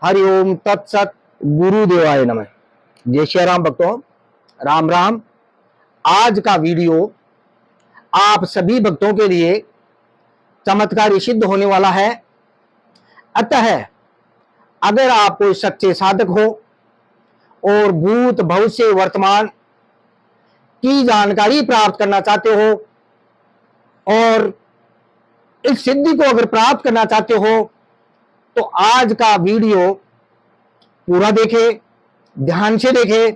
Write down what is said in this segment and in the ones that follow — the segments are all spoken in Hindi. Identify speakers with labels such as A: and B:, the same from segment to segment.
A: हरिओम तत्सत गुरुदेवाय नमः। जय श्री राम भक्तों, राम राम। आज का वीडियो आप सभी भक्तों के लिए चमत्कारी सिद्ध होने वाला है। अतः अगर आप कोई सच्चे साधक हो और भूत भविष्य वर्तमान की जानकारी प्राप्त करना चाहते हो और इस सिद्धि को अगर प्राप्त करना चाहते हो तो आज का वीडियो पूरा देखें, ध्यान से देखें,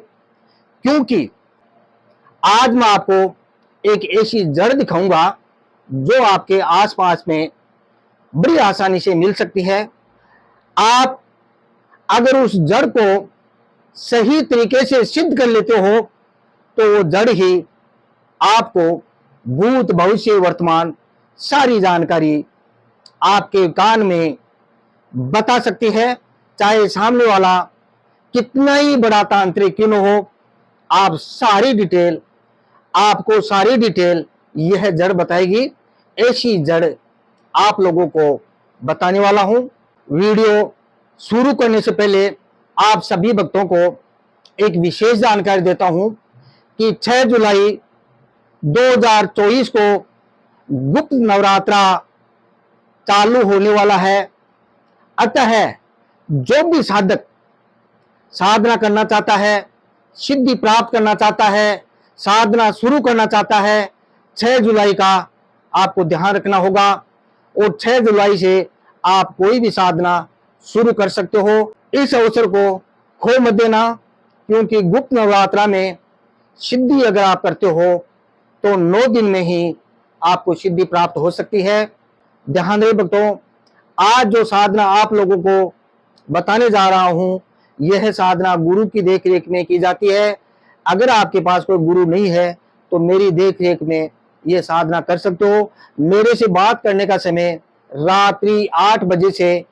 A: क्योंकि आज मैं आपको एक ऐसी जड़ दिखाऊंगा जो आपके आसपास में बड़ी आसानी से मिल सकती है। आप अगर उस जड़ को सही तरीके से सिद्ध कर लेते हो तो वो जड़ ही आपको भूत भविष्य वर्तमान सारी जानकारी आपके कान में बता सकती है। चाहे सामने वाला कितना ही बड़ा तांत्रिक क्यों न हो, आपको सारी डिटेल यह जड़ बताएगी। ऐसी जड़ आप लोगों को बताने वाला हूं। वीडियो शुरू करने से पहले आप सभी भक्तों को एक विशेष जानकारी देता हूं कि 6 जुलाई 2024 को गुप्त नवरात्रा चालू होने वाला है। अतः जो भी साधक साधना करना चाहता है, सिद्धि प्राप्त करना चाहता है, साधना शुरू करना चाहता है, 6 जुलाई का आपको ध्यान रखना होगा। और 6 जुलाई से आप कोई भी साधना शुरू कर सकते हो। इस अवसर को खो मत देना, क्योंकि गुप्त नवरात्रा में सिद्धि अगर आप करते हो तो 9 दिन में ही आपको सिद्धि प्राप्त हो सकती है। ध्यान रहे भक्तों, आज जो साधना आप लोगों को बताने जा रहा हूं, यह साधना गुरु की देखरेख में की जाती है। अगर आपके पास कोई गुरु नहीं है तो मेरी देखरेख में यह साधना कर सकते हो। मेरे से बात करने का समय रात्रि 8 बजे से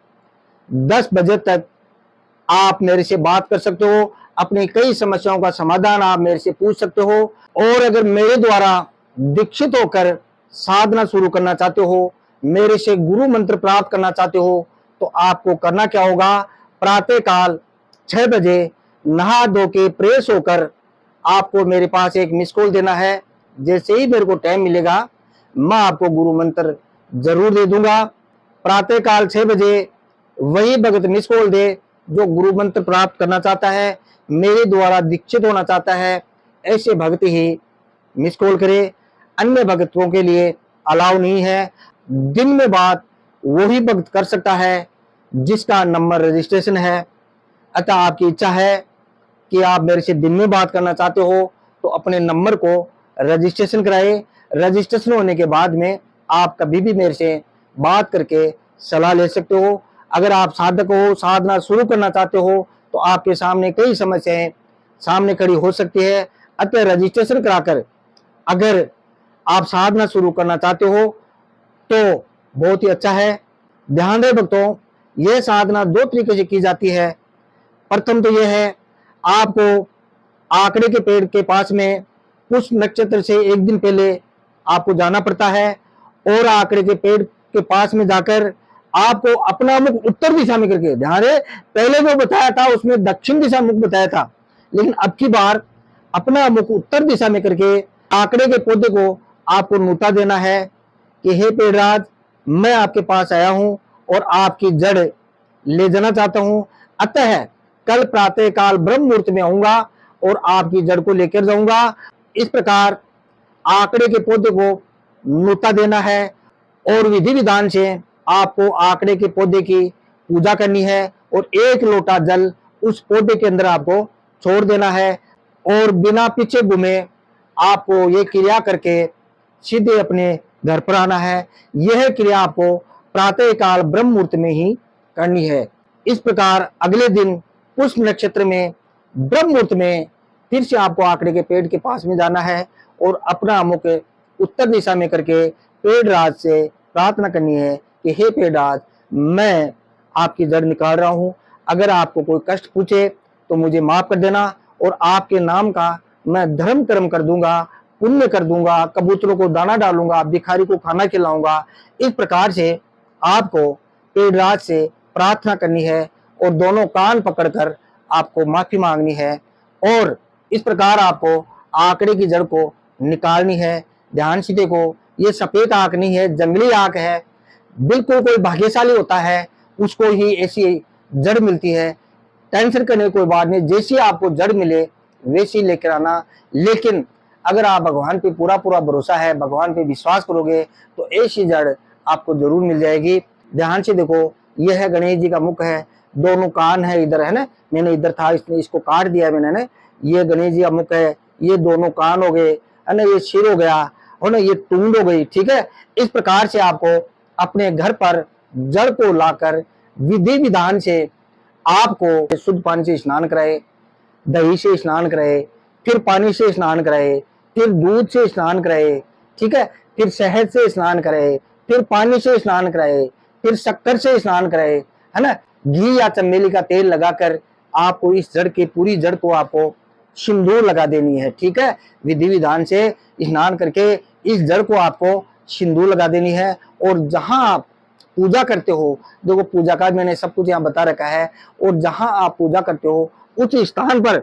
A: 10 बजे तक आप मेरे से बात कर सकते हो। अपनी कई समस्याओं का समाधान आप मेरे से पूछ सकते हो। और अगर मेरे द्वारा दीक्षित होकर साधना शुरू करना चाहते हो, मेरे से गुरु मंत्र प्राप्त करना चाहते हो, तो आपको करना क्या होगा, प्रातः काल 6 बजे नहा धो के फ्रेश होकर आपको मेरे पास एक मिस कॉल देना है। जैसे ही मेरे को टाइम मिलेगा मैं आपको गुरु मंत्र जरूर दे दूंगा। प्रातः काल 6 बजे वही भगत मिस कॉल दे जो गुरु मंत्र प्राप्त करना चाहता है, मेरे द्वारा दीक्षित होना चाहता है। ऐसे भक्त ही मिस कॉल करे, अन्य भक्तों के लिए अलाउ नहीं है। दिन में बात वही भक्त कर सकता है जिसका नंबर रजिस्ट्रेशन है। अतः आपकी इच्छा है कि आप मेरे से दिन में बात करना चाहते हो तो अपने नंबर को रजिस्ट्रेशन कराए। रजिस्ट्रेशन होने के बाद में आप कभी भी मेरे से बात करके सलाह ले सकते हो। अगर आप साधक हो, साधना शुरू करना चाहते हो, तो आपके सामने कई समस्याएं सामने खड़ी हो सकती है। अतः रजिस्ट्रेशन कराकर अगर आप साधना शुरू करना चाहते हो तो बहुत ही अच्छा है। ध्यान रहे भक्तों, यह साधना 2 तरीके से की जाती है। प्रथम तो यह है, आपको आंकड़े के पेड़ के पास में पुष्प नक्षत्र से एक दिन पहले आपको जाना पड़ता है और आंकड़े के पेड़ के पास में जाकर आपको अपना मुख उत्तर दिशा में करके, ध्यान रहे पहले जो बताया था उसमें दक्षिण दिशा मुख बताया था, लेकिन अब की बार अपना मुख उत्तर दिशा में करके आंकड़े के पौधे को आपको नूता देना है कि हे पेड़राज, मैं आपके पास आया हूं और आपकी जड़ ले जाना चाहता हूं। अतः कल प्रातः काल ब्रह्म मुहूर्त में आऊंगा और आपकी जड़ को लेकर जाऊंगा। इस प्रकार आंकड़े के पौधे को नूता देना है और विधि विधान से आपको आंकड़े के पौधे की पूजा करनी है और 1 लोटा जल उस पौधे के अंदर आपको छोड़ देना है और बिना पीछे घूमे आपको ये क्रिया करके सीधे अपने घर पर आना है। यह क्रिया आपको प्रातः काल ब्रह्म मुहूर्त में ही करनी है। इस प्रकार अगले दिन पुष्प नक्षत्र में ब्रह्म मुहूर्त में फिर से आपको आंकड़े के पेड़ के पास में जाना है और अपना मुख उत्तर दिशा में करके पेड़राज से प्रार्थना करनी है कि हे पेड़राज, मैं आपकी जड़ निकाल रहा हूं। अगर आपको कोई कष्ट पूछे तो मुझे माफ कर देना और आपके नाम का मैं धर्म कर्म कर दूंगा, पुण्य कर दूंगा, कबूतरों को दाना डालूंगा, भिखारी को खाना खिलाऊंगा। इस प्रकार से आपको पेड़राज से प्रार्थना करनी है और दोनों कान पकड़कर आपको माफी मांगनी है और इस प्रकार आपको आंकड़े की जड़ को निकालनी है। ध्यान से देखो, ये सफेद आंख नहीं है, जंगली आंख है। बिल्कुल कोई भाग्यशाली होता है उसको ही ऐसी जड़ मिलती है। टेंशन करने की कोई बात नहीं, जैसी आपको जड़ मिले वैसी लेकर आना। लेकिन अगर आप भगवान पे पूरा पूरा भरोसा है, भगवान पे विश्वास करोगे तो ऐसी जड़ आपको जरूर मिल जाएगी। ध्यान से देखो, यह है गणेश जी का मुख है, दोनों कान है इधर, है ना, मैंने इधर था इसको काट दिया मैंने ना। ये गणेश जी का मुख है, ये दोनों कान हो गए, है ना, ये सिर हो गया, है ना, ये टूंड हो गई। ठीक है, इस प्रकार से आपको अपने घर पर जड़ को लाकर विधि विधान से आपको शुद्ध पानी से स्नान कराए, दही से स्नान कराए, फिर पानी से स्नान कराए, फिर दूध से स्नान कराए, ठीक है, फिर शहद से स्नान कराए, फिर पानी से स्नान कराए, फिर शक्कर से स्नान कराए, है ना। घी या चमेली का तेल लगाकर आपको इस जड़ की पूरी जड़ को आपको सिंदूर लगा देनी है। ठीक है, विधि विधान से स्नान करके इस जड़ को आपको सिंदूर लगा देनी है। और जहां आप पूजा करते हो, देखो पूजा का मैंने सब कुछ यहाँ बता रखा है, और जहां आप पूजा करते हो उस स्थान पर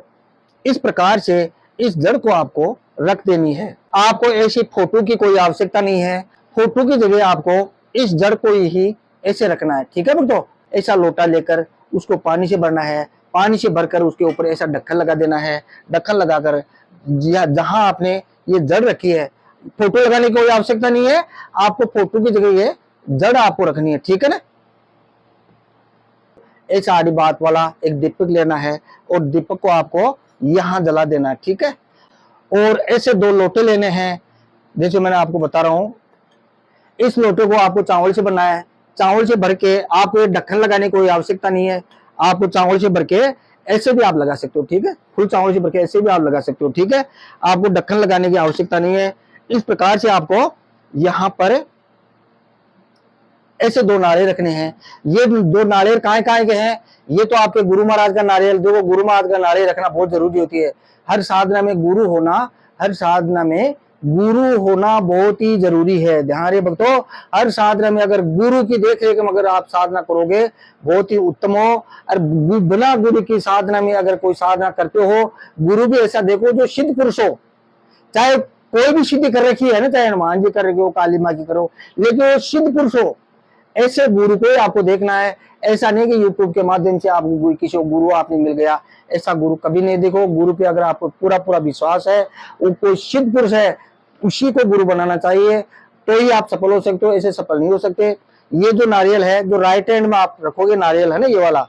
A: इस प्रकार से इस जड़ को आपको रख देनी है। आपको ऐसी फोटो की कोई आवश्यकता नहीं है, फोटो की जगह आपको इस जड़ को ही ऐसे रखना है। ठीक है भक्तों, ऐसा लोटा लेकर उसको पानी से भरना है, पानी से भरकर उसके ऊपर ऐसा ढक्कन लगा देना है। ढक्कन लगाकर जहां आपने ये जड़ रखी है, फोटो लगाने की कोई आवश्यकता नहीं है, आपको फोटो की जगह ये जड़ आपको रखनी है। ठीक है ना। ऐसा आड़ी बात वाला एक दीपक लेना है और दीपक को आपको यहां जला देना है। ठीक है, और ऐसे 2 लोटे लेने हैं, जैसे मैंने आपको बता रहा हूं। इस लोटे को आपको चावल से भरना है, चावल से भर के आपको ये ढक्कन लगाने की कोई आवश्यकता नहीं है, आपको चावल से भर के ऐसे भी आप लगा सकते हो। ठीक है, फुल चावल से भर के ऐसे भी आप लगा सकते हो। ठीक है, आपको ढक्कन लगाने की आवश्यकता नहीं है। इस प्रकार से आपको यहां पर ऐसे 2 नारियल रखने हैं। ये 2 नारियल काय के हैं, ये तो आपके गुरु महाराज का नारियल, देखो गुरु महाराज का नारियल रखना बहुत जरूरी होती है। हर साधना में गुरु होना, हर साधना में गुरु होना बहुत ही जरूरी है। ध्यान रहे भक्तों, हर साधना में अगर गुरु की देख रेख में अगर आप साधना करोगे बहुत ही उत्तम हो। और बिना गुरु की साधना में अगर कोई साधना करते हो, गुरु भी ऐसा देखो जो सिद्ध पुरुष हो, चाहे कोई भी सिद्धि कर रखी है ना, चाहे हनुमान जी कर रखे हो, काली माँ की करो, लेकिन वो सिद्ध पुरुष हो, ऐसे गुरु को आपको देखना है। ऐसा नहीं कि यूट्यूब के माध्यम से आपको किसी गुरु आपने मिल गया, ऐसा गुरु कभी नहीं देखो। गुरु पे अगर आपको पूरा पूरा विश्वास है, वो कोई सिद्ध पुरुष है, उसी को गुरु बनाना चाहिए, तो ही आप सफल हो सकते हो, ऐसे सफल नहीं हो सकते। ये जो नारियल है, जो राइट हैंड में आप रखोगे नारियल है ना ये वाला,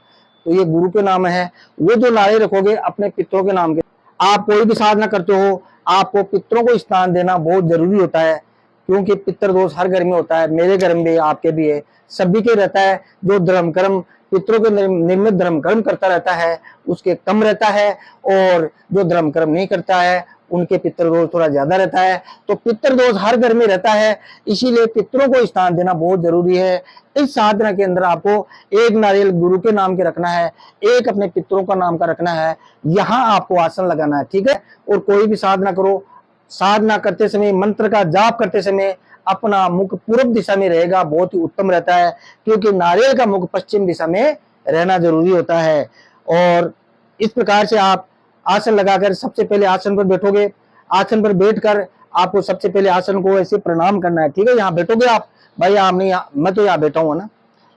A: तो ये गुरु के नाम है। वो जो नारियल रखोगे अपने पितरों के नाम के। आप कोई भी साधना करते हो, आपको पितरों को स्नान देना बहुत जरूरी होता है, क्योंकि पितृ दोष हर घर में होता है, मेरे घर में भी, आपके भी है, सभी के रहता है। जो धर्म कर्म पितरों के निर्मित धर्म कर्म करता रहता है उसके कम रहता है, और जो धर्म कर्म नहीं करता है उनके पितृ दोष थोड़ा ज्यादा रहता है। तो पितृ दोष हर घर में रहता है, इसीलिए पितरों को स्थान देना बहुत जरूरी है। इस साधना के अंदर आपको एक नारियल गुरु के नाम के रखना है, एक अपने पितरों का नाम का रखना है, यहाँ आपको आसन लगाना है। ठीक है, और कोई भी साधना करो, साधना करते समय मंत्र का जाप करते समय अपना मुख पूर्व दिशा में रहेगा, बहुत ही उत्तम रहता है, क्योंकि नारियल का मुख पश्चिम दिशा में रहना जरूरी होता है। और इस प्रकार से आप आसन लगाकर सबसे पहले आसन पर बैठोगे। आसन पर बैठकर आपको सबसे पहले आसन को ऐसे प्रणाम करना है। ठीक है, यहाँ बैठोगे आप, भाई आप नहीं, मैं तो यहाँ बैठा हूँ ना,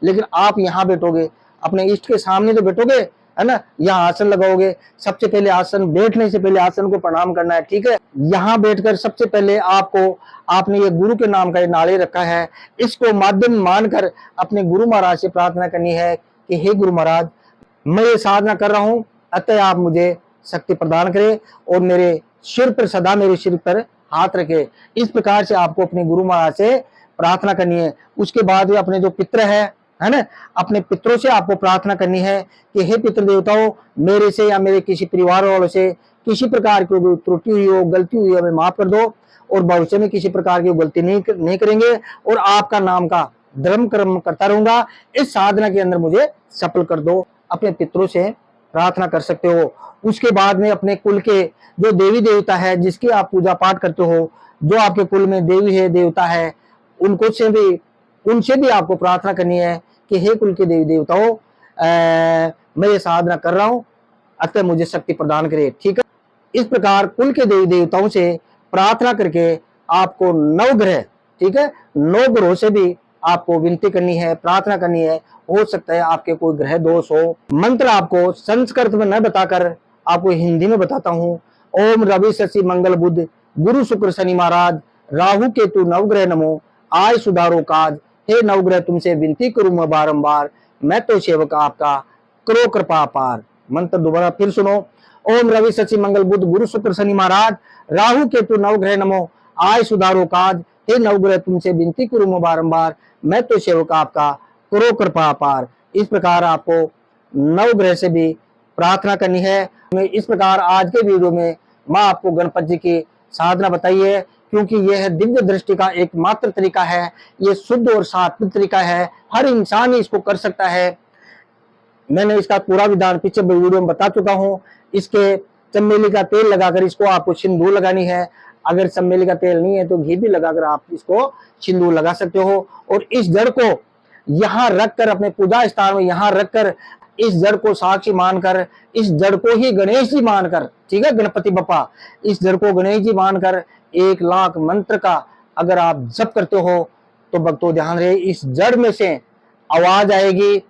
A: लेकिन आप यहाँ बैठोगे, अपने इष्ट के सामने तो बैठोगे, है ना, यहाँ आसन लगाओगे। सबसे पहले आसन, बैठने से पहले आसन को प्रणाम करना है। ठीक है, यहाँ बैठकर सबसे पहले आपको, आपने ये गुरु के नाम का ये नारियल रखा है, इसको माध्यम मानकर अपने गुरु महाराज से प्रार्थना करनी है कि हे गुरु महाराज, मैं ये साधना कर रहा हूँ, अतः आप मुझे शक्ति प्रदान करें और मेरे सिर पर, सदा मेरे सिर पर हाथ रखे। इस प्रकार से आपको अपने गुरु महाराज से प्रार्थना करनी है। उसके बाद अपने जो पित्र है ना, अपने पितरों से आपको प्रार्थना करनी है कि हे पितृ देवताओं, मेरे से या मेरे किसी परिवार वालों से किसी प्रकार की कोई त्रुटि हुई हो, गलती हुई हो, हमें माफ कर दो, और भविष्य में किसी प्रकार की गलती नहीं करेंगे, और आपका नाम का धर्म कर्म करता रहूंगा। इस साधना के अंदर मुझे सफल कर दो, अपने पितरों से प्रार्थना कर सकते हो। उसके बाद में अपने कुल के जो देवी देवता है, जिसकी आप पूजा पाठ करते हो, जो आपके कुल में देवी है, देवता है, उनसे भी आपको प्रार्थना करनी है कि हे कुल के देवी देवताओं, मैं ये साधना कर रहा हूँ, अतः मुझे शक्ति प्रदान करे। ठीक है, इस प्रकार कुल के देवी देवताओं से प्रार्थना करके आपको नवग्रह, ठीक है, 9 ग्रहों से भी आपको विनती करनी है, प्रार्थना करनी है। हो सकता है आपके कोई ग्रह दोष हो। मंत्र आपको संस्कृत में न बताकर आपको हिंदी में बताता हूँ। ओम रवि शशि मंगल बुध गुरु शुक्र शनि महाराज राहु केतु नवग्रह नमो, आय सुधारो काज, हे नवग्रह तुमसे विनती करूं मैं बारंबार, मैं तो सेवक आपका, करो कृपा पार। मंत्र दोबारा फिर सुनो। ओम रवि शशि मंगल बुध गुरु शुक्र शनि महाराज राहु केतु नवग्रह नमो, आय सुधारो काज, हे नवग्रह तुमसे विनती करूं मैं बारंबार, मैं तो सेवक आपका, करो कृपा पार। इस प्रकार आपको नवग्रह से भी प्रार्थना करनी है। इस प्रकार आज के वीडियो में मैं आपको गणपति जी की साधना बताई है, क्योंकि यह दिव्य दृष्टि का एकमात्र तरीका है, ये शुद्ध और सात्विक तरीका है, हर इंसान ही इसको कर सकता है। मैंने इसका पूरा विधान पीछे वीडियो में बता चुका हूं। इसके चमेली का तेल लगाकर इसको आपको सिंदूर लगानी है। अगर चमेली का तेल नहीं है तो घी भी लगाकर आप इसको सिंदूर लगा सकते हो। और इस जड़ को यहाँ रखकर, अपने पूजा स्थान में यहाँ रखकर, इस जड़ को साक्षी मानकर, इस जड़ को ही गणेश जी मानकर, ठीक है, गणपति बप्पा, इस जड़ को गणेश जी मानकर 1 लाख मंत्र का अगर आप जप करते हो तो भक्तों ध्यान रहे, इस जड़ में से आवाज आएगी।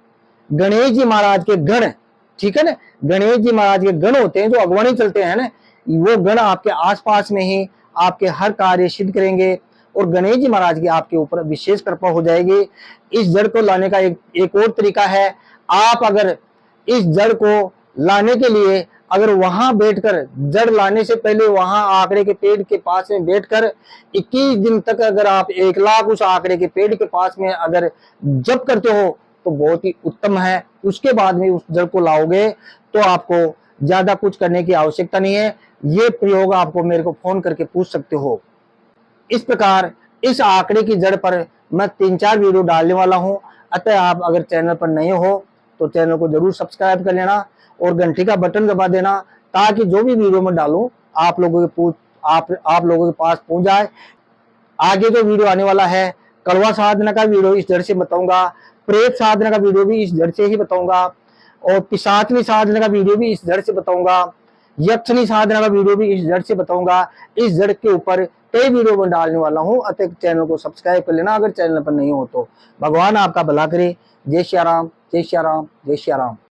A: गणेश जी महाराज के गण, ठीक है ना, गणेश जी महाराज के गण होते हैं जो अगवानी चलते हैं ना, वो गण आपके आसपास में ही आपके हर कार्य सिद्ध करेंगे और गणेश जी महाराज की आपके ऊपर विशेष कृपा हो जाएगी। इस जड़ को लाने का एक और तरीका है। आप अगर इस जड़ को लाने के लिए अगर वहां बैठकर, जड़ लाने से पहले वहां आंकड़े के पेड़ के पास में बैठकर 21 दिन तक अगर आप 1 लाख उस आंकड़े के पेड़ के पास में अगर जप करते हो तो बहुत ही उत्तम है। उसके बाद में उस जड़ को लाओगे तो आपको ज्यादा कुछ करने की आवश्यकता नहीं है। ये प्रयोग आपको मेरे को फोन करके पूछ सकते हो। इस प्रकार इस आंकड़े की जड़ पर मैं 3-4 वीडियो डालने वाला हूं, अतः आप अगर चैनल पर नए हो तो चैनल को जरूर सब्सक्राइब कर लेना और घंटी का बटन दबा देना, ताकि जो भी वीडियो मैं डालूं आप लोगों के पास पहुंच जाए। आगे जो वीडियो आने वाला है, कड़वा साधना का वीडियो इस जड़ से बताऊंगा, प्रेत साधना का वीडियो भी इस जड़ से ही बताऊंगा, और पिशाचनी साधना का वीडियो भी इस जड़ से बताऊंगा, यक्षनी साधना का वीडियो भी इस जड़ से बताऊंगा। इस जड़ के ऊपर कई वीडियो में डालने वाला हूं, अतः चैनल को सब्सक्राइब कर लेना अगर चैनल पर नहीं हो तो। भगवान आपका भला करे। जय श्री राम, जय श्री राम, जय श्री राम।